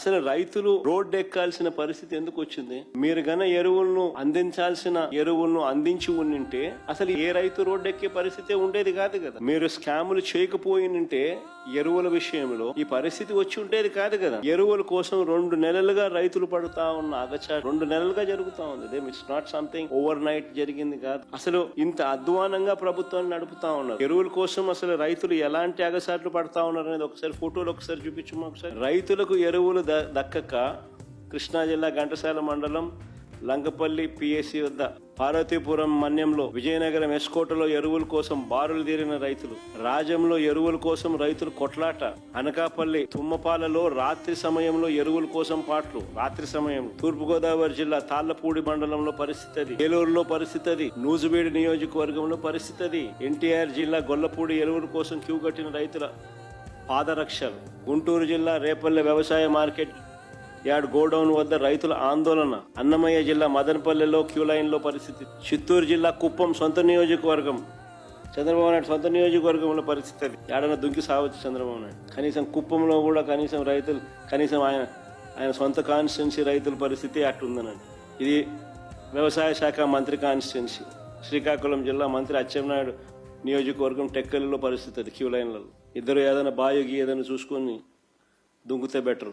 అసలు రైతులు రోడ్డు ఎక్కాల్సిన పరిస్థితి ఎందుకు వచ్చింది? మీరు గన ఎరువులను అందించాల్సిన ఎరువులను అందించి ఉండింటే అసలు ఏ రైతు రోడ్డు ఎక్కే పరిస్థితి ఉండేది కాదు కదా. మీరు స్కాములు చేయకపోయినంటే ఎరువుల విషయంలో ఈ పరిస్థితి వచ్చి ఉండేది కాదు కదా. ఎరువుల కోసం 2 నెలలుగా రైతులు పడుతా ఉన్న అగచాటు 2 నెలలుగా జరుగుతా ఉంది. It's not something over night జరిగింది కాదు. అసలు ఇంత అధ్వానంగా ప్రభుత్వాన్ని నడుపుతా ఉన్నారు. ఎరువుల కోసం అసలు రైతులు ఎలాంటి అగచాట్లు పడతా ఉన్నారు అనేది ఒకసారి ఫోటోలు ఒకసారి చూపించమా. ఒకసారి రైతులకు ఎరువులు దక్కక కృష్ణా జిల్లా ఘంటసాల మండలం లంకపల్లి పిఎస్సి వద్ద పార్వతీపురం మన్యంలో విజయనగరం ఎస్కోటలో ఎరువుల కోసం బారులు తీరిన రైతులు, రాజంలో ఎరువుల కోసం రైతులు కొట్లాట, అనకాపల్లి తుమ్మపాలలో రాత్రి సమయంలో ఎరువుల కోసం పాటలు, రాత్రి సమయంలో తూర్పుగోదావరి జిల్లా తాళ్లపూడి మండలంలో పరిస్థితి అది, ఏలూరులో పరిస్థితి అది, నూజివీడు నియోజకవర్గంలో పరిస్థితి అది, ఎన్టీఆర్ జిల్లా గొల్లపూడి ఎరువుల కోసం క్యూ కట్టిన రైతుల పాదరక్షలు, గుంటూరు జిల్లా రేపల్లె వ్యవసాయ మార్కెట్ యార్డ్ గోడౌన్ వద్ద రైతుల ఆందోళన, అన్నమయ్య జిల్లా మదనపల్లెలో క్యూ లైన్ లో పరిస్థితి, చిత్తూరు జిల్లా కుప్పం సొంత నియోజకవర్గం చంద్రబాబు నాయుడు సొంత నియోజకవర్గంలో పరిస్థితి అది. ఏడన దుంకి సావచ్చు చంద్రబాబు నాయుడు. కనీసం కుప్పంలో కూడా కనీసం రైతులు కనీసం ఆయన సొంత కాన్స్టిట్యున్సీ రైతుల పరిస్థితి అట్టుందనండి. ఇది వ్యవసాయ శాఖ మంత్రి కాన్స్టిట్యున్సీ. శ్రీకాకుళం జిల్లా మంత్రి అచ్చెన్నాయుడు నియోజకవర్గం టెక్కలిలో పరిస్థితి అది. క్యూ లైన్లలో ఇద్దరు ఏదైనా బాయోగి ఏదైనా చూసుకొని దుంకుతే బెటరు.